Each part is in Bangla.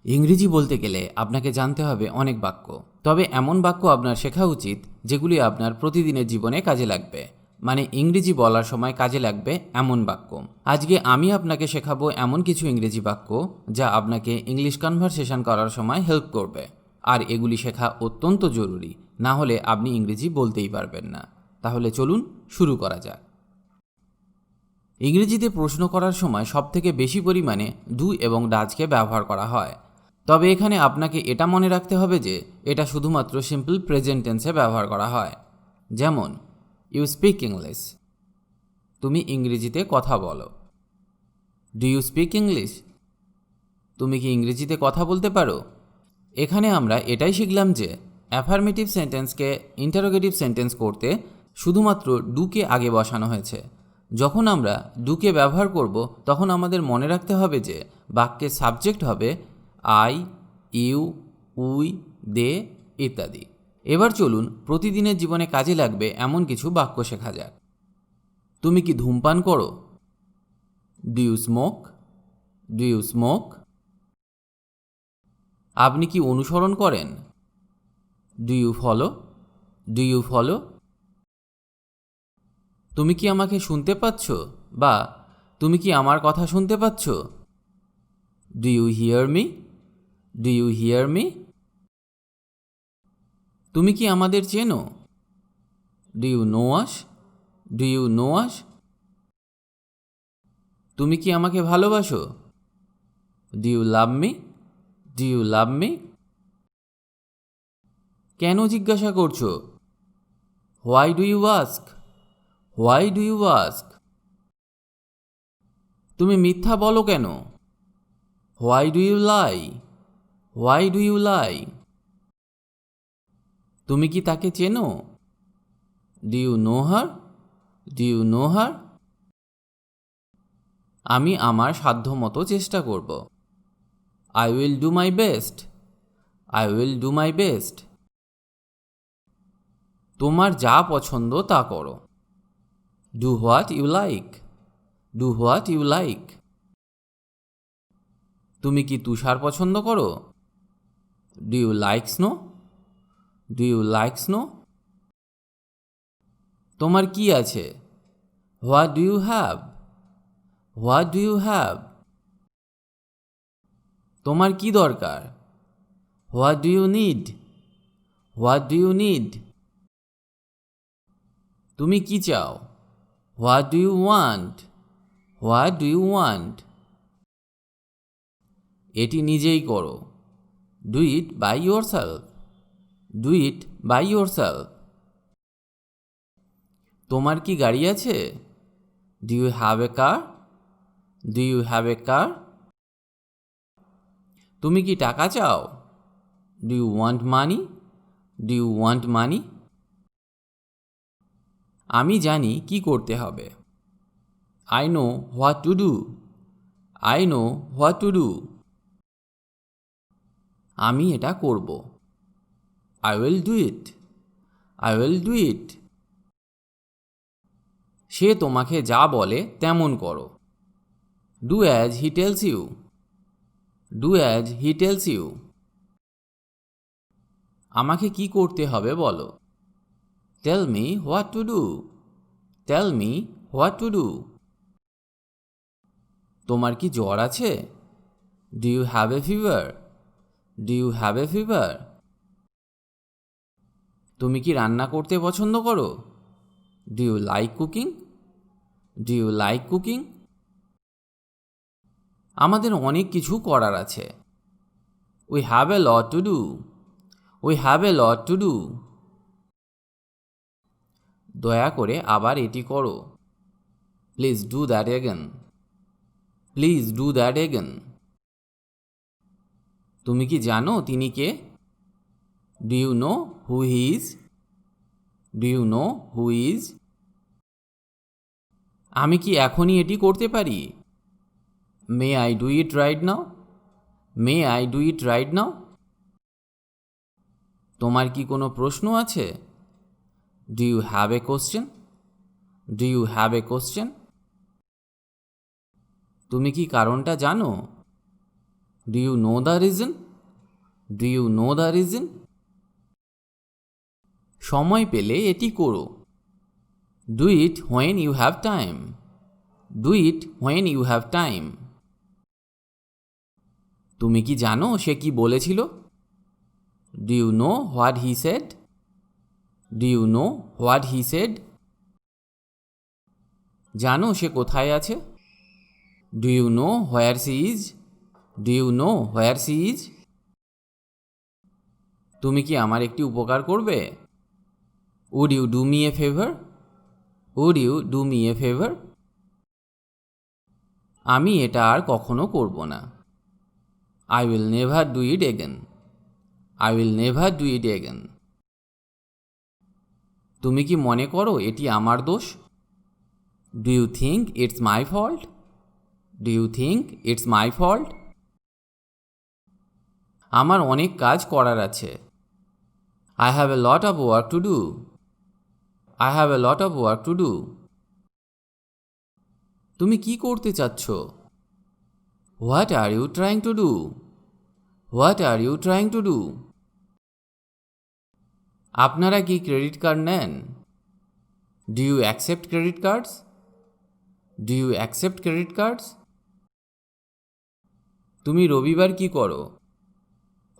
ইংরেজি বলতে গেলে আপনাকে জানতে হবে অনেক বাক্য। তবে এমন বাক্য আপনার শেখা উচিত যেগুলি আপনার প্রতিদিনের জীবনে কাজে লাগবে, মানে ইংরেজি বলার সময় কাজে লাগবে এমন বাক্য। আজকে আমি আপনাকে শেখাবো এমন কিছু ইংরেজি বাক্য যা আপনাকে ইংলিশ কনভারসেশন করার সময় হেল্প করবে। আর এগুলি শেখা অত্যন্ত জরুরি, না হলে আপনি ইংরেজি বলতেই পারবেন না। তাহলে চলুন শুরু করা যাক। ইংরেজিতে প্রশ্ন করার সময় সবথেকে বেশি পরিমাণে ডু এবং ডাজকে ব্যবহার করা হয়। তবে এখানে আপনাকে এটা মনে রাখতে হবে যে এটা শুধুমাত্র সিম্পল প্রেজেন্ট টেন্সে ব্যবহার করা হয়। যেমন ইউ স্পিক ইংলিশ, তুমি ইংরেজিতে কথা বলো। ডু ইউ স্পিক ইংলিশ, তুমি কি ইংরেজিতে কথা বলতে পারো। এখানে আমরা এটাই শিখলাম যে অ্যাফার্মেটিভ সেন্টেন্সকে ইন্টারোগেটিভ সেন্টেন্স করতে শুধুমাত্র ডুকে আগে বসানো হয়েছে। যখন আমরা ডুকে ব্যবহার করব তখন আমাদের মনে রাখতে হবে যে বাক্যের সাবজেক্ট হবে আই, ইউ, উই, দে ইত্যাদি। এবার চলুন প্রতিদিনের জীবনে কাজে লাগবে এমন কিছু বাক্য শেখা যাক। তুমি কি ধূমপান করো? Do you smoke? Do you smoke? আপনি কি অনুসরণ করেন? Do you follow? Do you follow? তুমি কি আমাকে শুনতে পাচ্ছ, বা তুমি কি আমার কথা শুনতে পাচ্ছ? Do you hear me? Do you hear me? তুমি কি আমাদের চেনো? Do you know us? Do you know us? তুমি কি আমাকে ভালোবাসো? Do you love me? Do you love me? কেন জিজ্ঞাসা করছো? Why do you ask? Why do you ask? তুমি মিথ্যা বলো কেন? Why do you lie? Why do you lie? তুমি কি তাকে চেনো? Do you know her? Do you know হার? আমি আমার সাধ্যমতো চেষ্টা করব। I will do my best. I will do my best. তোমার যা পছন্দ তা করো। Do what you like. Do what you like. তুমি কি তুষার পছন্দ করো? Do you like snow? Do you like snow? তোমার কি আছে? What do you have? What do you have? তোমার কি দরকার? What do you need? What do you need? তুমি কি চাও? What do you want? What do you want? এটি নিজেই করো। Do it by yourself. Do it by yourself. তোমার কি গাড়ি আছে? Do you have a car? Do you have a car? তুমি কি টাকা চাও? Do you want money? Do you want money? আমি জানি কি করতে হবে। I know what to do. I know what to do. আমি এটা করব। I will do it. I will do ইট। সে তোমাকে যা বলে তেমন করো। Do as he tells you. Do as he tells you. আমাকে কি করতে হবে বলো। Tell me what to do. Tell me what to do. তোমার কি জ্বর আছে? Do you have a fever? Do you have a fever? তুমি কি রান্না করতে পছন্দ করো? Do you like cooking? Do you like cooking? আমাদের অনেক কিছু করার আছে। We have a lot to do. We have a lot to do. দয়া করে আবার এটি করো। Please do that again. Please do that again. তুমি কি জানো তিনি কে? Do you know who he is? Do you know who is? আমি কি এখনই এটি করতে পারি? May I do it right now? May I do it right now? তোমার কি কোনো প্রশ্ন আছে? Do you have a question? Do you have a question? তুমি কি কারণটা জানো? Do you know the reason? Do you know the reason? সময় পেলে এটি করো। Do it when you have time. Do it when you have time. তুমি কি জানো সে কি বলেছিল? Do you know what he said? Do you know what he said? জানো সে কোথায় আছে? Do you know where she is? Do you know where she is? তুমি কি আমার একটি উপকার করবে? Would you do me a favour? Would you do me a favour? আমি এটা আর কখনো করব না। I will never do it again. I will never do it again. তুমি কি মনে করো এটি আমার দোষ? Do you think it's my fault? Do you think it's my fault? আমার অনেক কাজ করার আছে। I have a lot of work to do. I have a lot of work to do. তুমি কি করতে চাচ্ছ? What are you trying to do? What are you trying to do? আপনারা কি ক্রেডিট কার্ড নেন? Do you accept credit cards? Do you accept credit cards? তুমি রবিবার কি করো?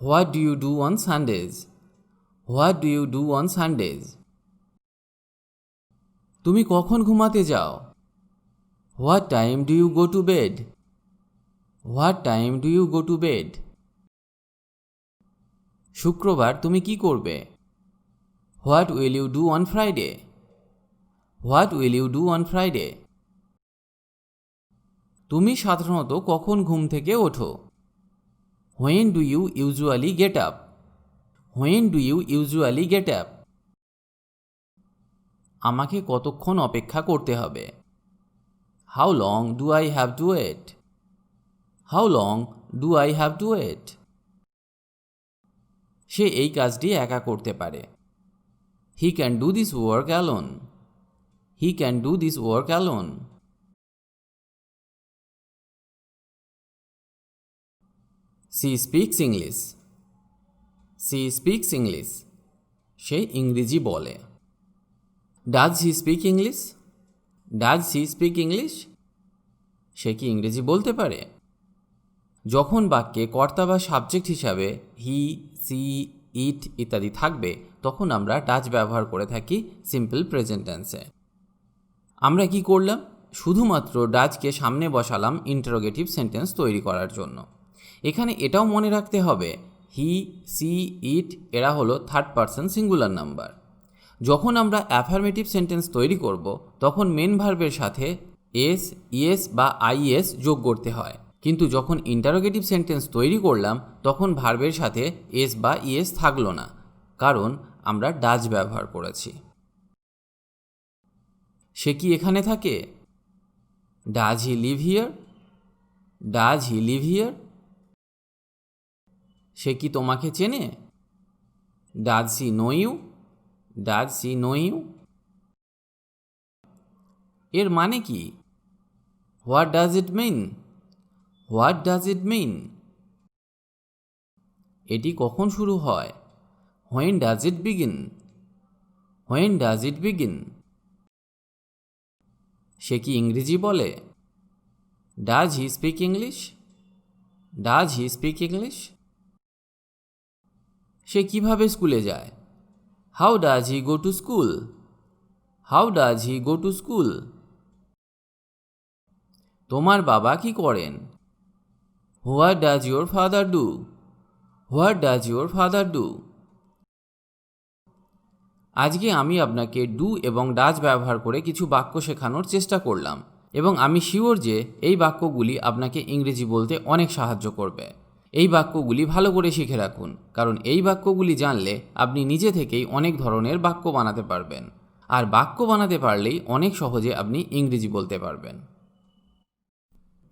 What do you do on Sundays? What do you do on Sundays? তুমি কখন ঘুমাতে যাও? What time do you go to bed? What time do you go to bed? শুক্রবার তুমি কি করবে? What will you do on Friday? What will you do on Friday? তুমি সাধারণত কখন ঘুম থেকে ওঠো? When do you usually get up? When do you usually get up? আমাকে কতক্ষণ অপেক্ষা করতে হবে? How long do I have to wait? How long do I have to wait? সে এই কাজটি একা করতে পারে। He can do this work alone. He can do this work alone. She speaks English. She speaks English. সে ইংরেজি বলে। Does he speak English? Does he speak English? সে কি ইংরেজি বলতে পারে? যখন বাক্যে কর্তা বা সাবজেক্ট হিসাবে হি, সি, ইট ইত্যাদি থাকবে তখন আমরা ডাজ ব্যবহার করে থাকি সিম্পল প্রেজেন্ট টেন্সে। আমরা কি করলাম? শুধুমাত্র ডাজকে সামনে বসালাম ইন্টারোগেটিভ সেন্টেন্স তৈরি করার জন্য। এখানে এটাও মনে রাখতে হবে হি, সি, ইট এরা হলো থার্ড পারসন সিঙ্গুলার নাম্বার। যখন আমরা অ্যাফার্মেটিভ সেন্টেন্স তৈরি করব তখন মেন ভার্বের সাথে এস, ইএস বা আইএস যোগ করতে হয়, কিন্তু যখন ইন্টারোগেটিভ সেন্টেন্স তৈরি করলাম তখন ভার্বের সাথে এস বা ইএস থাকলো না, কারণ আমরা ডাজ ব্যবহার করেছি। সে কি এখানে থাকে? Does he live here? Does he live here? সে কি তোমাকে চেনে? Does she know you? Does she know you? এর মানে কি? What does it mean? What does it mean? এটি কখন শুরু হয়? When does it begin? When does it begin? সে কি ইংরেজি বলে? Does he speak English? Does he speak English? সে কিভাবে স্কুলে যায়? How does he go to school? How does he go to school? তোমার বাবা কি করেন? What does your father do? What does your father do? আজকে আমি আপনাকে ডু এবং ডাজ ব্যবহার করে কিছু বাক্য শেখানোর চেষ্টা করলাম এবং আমি শিওর যে এই বাক্যগুলি আপনাকে ইংরেজি বলতে অনেক সাহায্য করবে। এই বাক্যগুলি ভালো করে শিখে রাখুন, কারণ এই বাক্যগুলি জানলে আপনি নিজে থেকেই অনেক ধরনের বাক্য বানাতে পারবেন, আর বাক্য বানাতে পারলেই অনেক সহজে আপনি ইংরেজি বলতে পারবেন।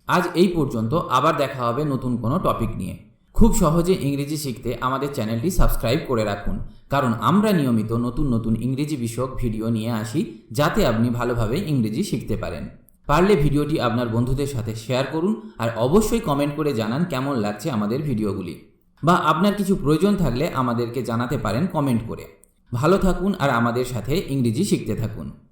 আজ এই পর্যন্ত, আবার দেখা হবে নতুন কোনো টপিক নিয়ে। খুব সহজে ইংরেজি শিখতে আমাদের চ্যানেলটি সাবস্ক্রাইব করে রাখুন, কারণ আমরা নিয়মিত নতুন নতুন ইংরেজি বিষয়ক ভিডিও নিয়ে আসি যাতে আপনি ভালোভাবে ইংরেজি শিখতে পারেন। পারলে ভিডিওটি আপনার বন্ধুদের সাথে শেয়ার করুন আর অবশ্যই কমেন্ট করে জানান কেমন লাগছে আমাদের ভিডিওগুলি, বা আপনার কিছু প্রয়োজন থাকলে আমাদেরকে জানাতে পারেন কমেন্ট করে। ভালো থাকুন আর আমাদের সাথে ইংরেজি শিখতে থাকুন।